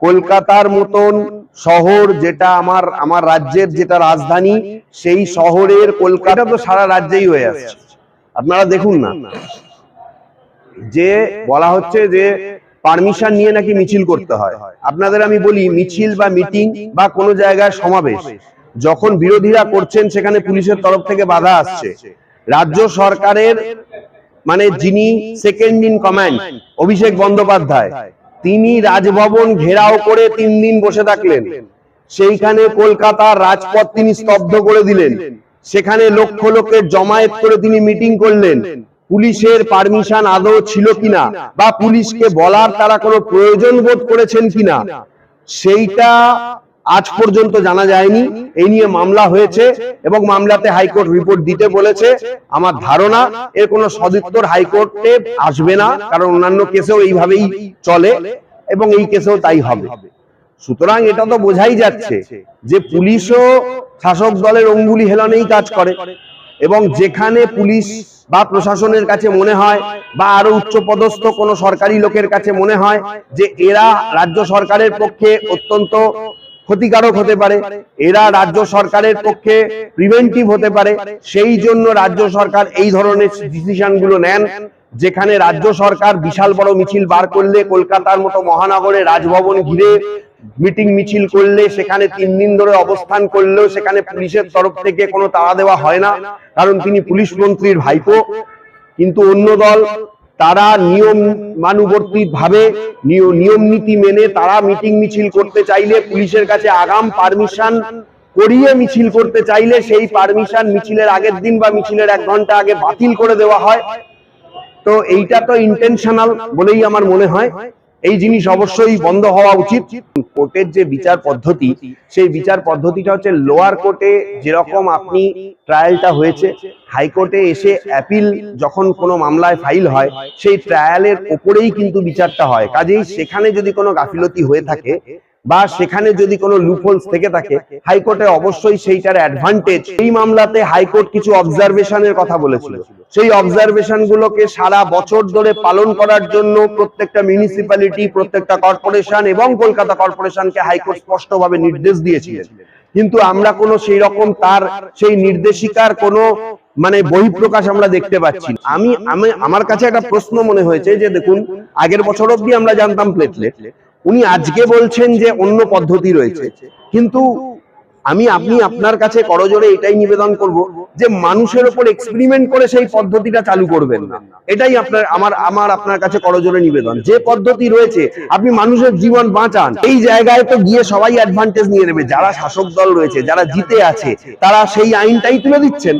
কলকাতার মতন শহর, যেটা আমার রাজ্যের যেটা রাজধানী, সেই শহরের কলকাতা তো সারা রাজ্যেই হয়ে আসছে। আপনারা দেখুন না, যে বলা হচ্ছে যে পারমিশন নিয়ে নাকি মিছিল করতে হয়। আপনাদের আমি বলি, মিছিল বা মিটিং বা কোনো জায়গায় সমাবেশ যখন বিরোধীরা করছেন, সেখানে পুলিশের তরফ থেকে বাধা আসছে। রাজ্য সরকারের মানে যিনি second in command, Abhishek Bandyopadhyay, তিনি রাজভবন ঘেরাও করে 3 দিন বসে থাকলেন। সেইখানে কলকাতার রাজপথ তিনি স্তব্ধ করে দিলেন। সেখানে লক্ষ লোকের জমায়েত করে তিনি মিটিং করলেন। পুলিশের পারমিশন আদৌ ছিল কিনা বা পুলিশকে বলার তারা কোনো প্রয়োজন বোধ করেছেন কিনা, সেইটা আজ পর্যন্ত জানা যায়নি। এই নিয়ে মামলা হয়েছে এবং মামলাতে হাইকোর্ট রিপোর্ট দিতে বলেছে। আমার ধারণা এর কোনো সদুত্তর হাইকোর্টে আসবে না, কারণ অন্যান্য কেসেও এইভাবেই চলে এবং এই কেসেও তাই হবে। সুতরাং এটা তো বোঝাই যাচ্ছে যে পুলিশও শাসক দলের অঙ্গুলি হেলনেই কাজ করে, এবং যেখানে পুলিশ বা প্রশাসনের কাছে মনে হয় বা আরো উচ্চপদস্থ কোনো সরকারি লোকের কাছে মনে হয় যে এরা রাজ্য সরকারের পক্ষে অত্যন্ত ক্ষতিকারক হতে পারে, এরা রাজ্য সরকারের পক্ষে প্রিভেন্টিভ হতে পারে, সেই জন্য রাজ্য সরকার এই ধরনের ডিসিশনগুলো নেন। যেখানে রাজ্য সরকার বিশাল বড় মিছিল বার করলে, কলকাতার মতো মহানগরে রাজভবন ঘিরে মিটিং মিছিল করলে, সেখানে 3 দিন ধরে অবস্থান করলেও সেখানে পুলিশের তরফ থেকে কোনো তাড়া দেওয়া হয় না, কারণ তিনি পুলিশ মন্ত্রীর ভাইপো। কিন্তু অন্য দল, তারা নিয়মানুবর্তী ভাবে নিয়ম নীতি মেনে তারা মিটিং মিছিল করতে চাইলে, পুলিশের কাছে আগাম পারমিশন করিয়ে মিছিল করতে চাইলে, সেই পারমিশন মিছিলের আগের দিন বা মিছিলের 1 ঘন্টা আগে বাতিল করে দেওয়া হয়। তো এইটা তো ইন্টেনশনাল বলেই আমার মনে হয়। এই জিনিস অবশ্যই বন্ধ হওয়া উচিত। কোর্টের যে বিচার পদ্ধতি, সেই বিচার পদ্ধতিটা হচ্ছে লোয়ার কোর্টে যেরকম আপনি ট্রায়ালটা হয়েছে, হাইকোর্টে এসে অ্যাপিল যখন কোনো মামলায় ফাইল হয়, সেই ট্রায়ালের ওপরেই কিন্তু বিচারটা হয়। কাজেই সেখানে যদি কোনো গাফিলতি হয়ে থাকে বা সেখানে যদি কোনো লুপহোলস থেকে থাকে, হাইকোর্টে অবশ্যই সেইটার অ্যাডভান্টেজ। এই মামলাতে হাইকোর্ট কিছু অবজারভেশনের কথা বলেছিল, সেই অবজারভেশন গুলোকে সারা বছর ধরে পালন করার জন্য প্রত্যেকটা মিউনিসিপ্যালিটি, প্রত্যেকটা কর্পোরেশন এবং কলকাতা কর্পোরেশনকে হাইকোর্ট স্পষ্টভাবে নির্দেশ দিয়েছিলেন। কিন্তু আমরা কোনো সেই রকম তার সেই নির্দেশিকার কোনো মানে বহিঃপ্রকাশ আমরা দেখতে পাচ্ছি। আমার কাছে একটা প্রশ্ন মনে হয়েছে যে দেখুন, আগের বছর অব্দি আমরা জানতাম প্লেটলেট, উনি আজকে বলছেন যে অন্য পদ্ধতি রয়েছে। কিন্তু আপনি আপনার কাছে করজোড়ে এটাই নিবেদন করব যে মানুষের উপর এক্সপেরিমেন্ট করে সেই পদ্ধতিটা চালু করবেন না। এটাই আমার আপনার কাছে করজোড়ে নিবেদন। যে পদ্ধতি রয়েছে, আপনি মানুষের জীবন বাঁচান। এই জায়গায় তো গিয়ে সবাই অ্যাডভান্টেজ নিয়ে নেবে। যারা শাসক দল রয়েছে, যারা জিতে আছে, তারা সেই আইনটাই তুলে দিচ্ছেন।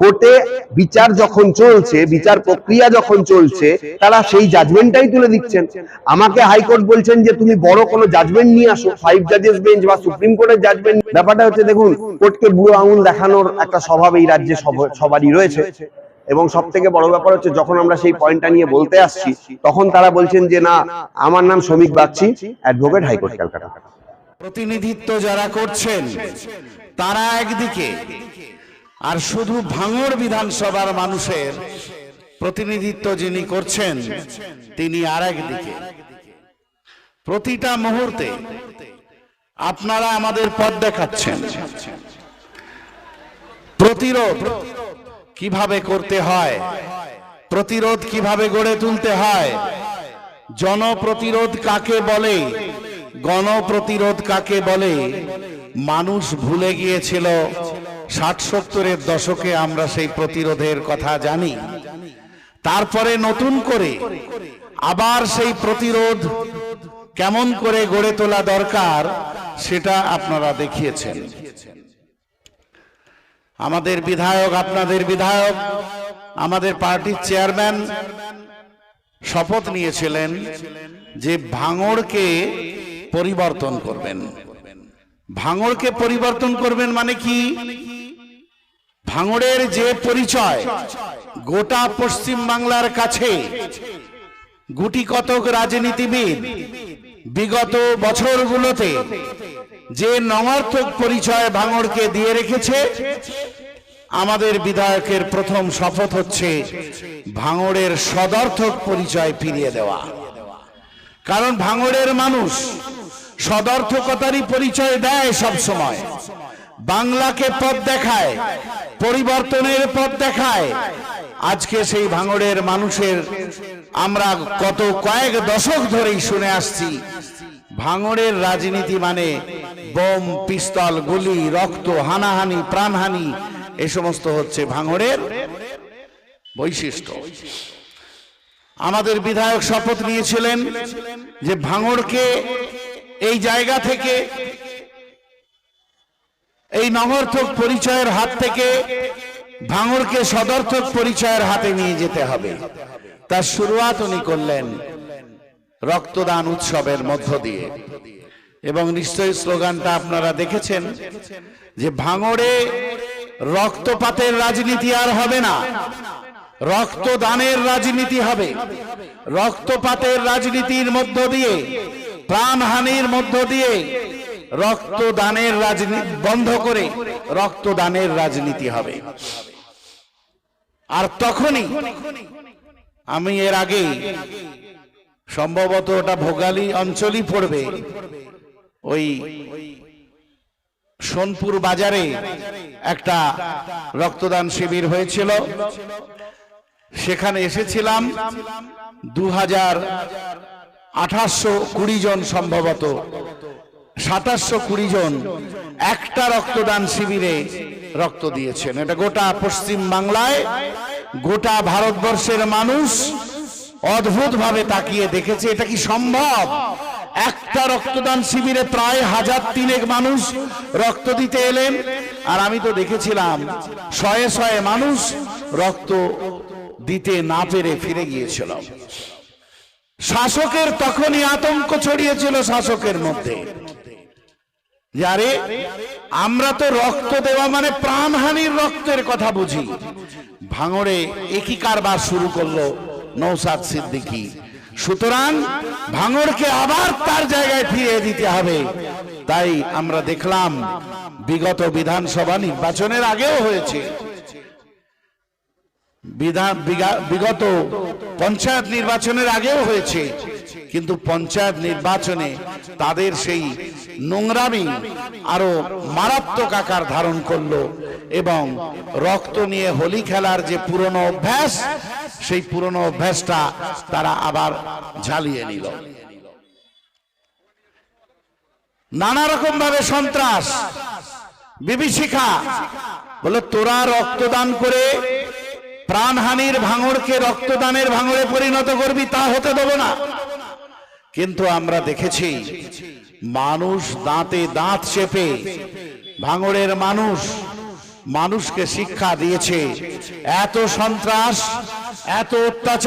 কোর্টে বিচার যখন চলছে, বিচার প্রক্রিয়া যখন চলছে, তারা সেই জাজমেন্টটাই তুলে দিচ্ছেন। আমাকে হাইকোর্ট বলছেন যে তুমি বড় কোনো জাজমেন্ট নিয়ে আসো, 5 জাজেস বেঞ্চ বা সুপ্রিম কোর্টের জাজমেন্ট। ব্যাপারটা হচ্ছে, দেখুন, কোর্টকে বুড়ো আঙুল দেখানোর একটা স্বভাব এই রাজ্যে সবারই রয়েছে। এবং সব থেকে বড় ব্যাপার হচ্ছে, যখন আমরা সেই পয়েন্টটা নিয়ে বলতে আসছি, তখন তারা বলছেন যে না, আমার নাম শ্রমিক বাগচি, অ্যাডভোকেট, হাইকোর্ট ক্যালকাটা। প্রতিনিধিত্ব যারা করছেন তারা একদিকে, আর শুধু ভাঙড় বিধানসভার মানুষের প্রতিনিধিত্ব যিনি করছেন তিনি আর একদিকে। প্রতিটা মুহূর্তে আপনারা আমাদের পথ দেখাচ্ছেন। প্রতিরোধ কিভাবে করতে হয়, প্রতিরোধ কিভাবে গড়ে তুলতে হয়, জনপ্রতিরোধ কাকে বলে, গণপ্রতিরোধ কাকে বলে, মানুষ ভুলে গিয়েছিল। 60-70-এর দশকে আমরা সেই প্রতিরোধের কথা জানি। তারপরে নতুন করে আবার সেই প্রতিরোধ কেমন করে গড়ে তোলা দরকার সেটা আপনারা দেখিয়েছেন। আমাদের বিধায়ক, আপনাদের বিধায়ক, আমাদের পার্টির চেয়ারম্যান শপথ নিয়েছিলেন যে ভাঙড়কে পরিবর্তন করবেন। ভাঙড়কে পরিবর্তন করবেন মানে কি? ভাঙড়ের যে পরিচয় গোটা পশ্চিম বাংলার কাছে গুটি কতক রাজনীতিবিদ বিগত বছরগুলোতে যে নঙার্থক পরিচয় ভাঙড়কে দিয়ে রেখেছে, আমাদের বিধায়কের প্রথম শপথ হচ্ছে ভাঙড়ের সদর্থক পরিচয় ফিরিয়ে দেওয়া। কারণ ভাঙড়ের মানুষ সদর্থকতারই পরিচয় দেয় সব সময়, বাংলাকে পথ দেখায়, পরিবর্তনের পথ দেখায়। আজকে সেই ভাঙড়ের মানুষের আমরা গত কয়েক দশক ধরেই শুনে আসছি, ভাঙড়ের রাজনীতি মানে বোম, পিস্তল, গুলি, রক্ত, হানাহানি, প্রাণহানি, এ সমস্ত হচ্ছে ভাঙড়ের বৈশিষ্ট্য। আমাদের বিধায়ক শপথ নিয়েছিলেন যে ভাঙড়কে এই জায়গা থেকে, এই নগর্থক পরিচয়ের হাত থেকে ভাঙড়কে সদর্থক পরিচয়ের হাতে নিয়ে যেতে হবে। তার শুরুয়াত উনি করলেন রক্তদান উৎসবের মধ্য দিয়ে। এবং নিশ্চয়ই স্লোগানটা আপনারা দেখেছেন যে ভাঙড়ে রক্তপাতের রাজনীতি আর হবে না, রক্তদানের রাজনীতি হবে। রক্তপাতের রাজনীতির মধ্য দিয়ে, প্রাণহানির মধ্য দিয়ে রক্তদানের রাজনীতি বন্ধ করে রক্তদানের রাজনীতি হবে। আর তখনই আমি এর আগে, সম্ভবত ওটা ভোগালী অঞ্চলই পড়বে, ওই সোনপুর বাজারে একটা রক্তদান শিবির হয়েছিল, সেখানে এসেছিলাম। 2820 জন, সম্ভবত 2720 জন একটা রক্তদান শিবিরে রক্ত দিয়েছেন। এটা গোটা পশ্চিম বাংলায়, গোটা ভারতবর্ষের মানুষ অদ্ভুত ভাবে তাকিয়ে দেখেছে, এটা কি সম্ভব? একটা রক্তদান শিবিরে প্রায় 1003 মানুষ রক্ত দিতে এলেন। আর আমি তো দেখেছিলাম শয়ে শয়ে মানুষ রক্ত দিতে না পেরে ফিরে গিয়েছিল। শাসকের তখনই আতঙ্ক ছড়িয়েছিল শাসকের মধ্যে, যারে আমরা তো রক্ত দেওয়া মানে প্রাণহানির রক্তের কথা বুঝি। ভাঙড়ে একই কারবার শুরু করলো নওশাদ সিদ্দিকী। সুতরাং ভাঙড়কে আবার তার জায়গায় ফিরিয়ে দিতে হবে। তাই আমরা দেখলাম বিগত বিধানসভা নির্বাচনের আগেও হয়েছে, বিগত পঞ্চায়েত নির্বাচনের আগেও হয়েছে, কিন্তু পঞ্চায়েত নির্বাচনে তাদের সেই নোংরামি আরো মারাত্মক আকার ধারণ করলো এবং রক্ত নিয়ে হোলি খেলার যে পুরনো অভ্যাস, সেই পুরনো অভ্যাসটা তারা আবার ঝালিয়ে নিল। নানা রকম ভাবে সন্ত্রাস, বিভীষিকা, বলে তোরা রক্তদান করে প্রাণহানির ভাঙড়কে রক্তদানের ভাঙড়ে পরিণত করবি, তা হতে দেব না। কিন্তু আমরা দেখেছি মানুষ দাঁতে দাঁত চেপে, ভাঙড়ের মানুষকে শিক্ষা দিয়েছে। এত সন্ত্রাস, এত অত্যাচার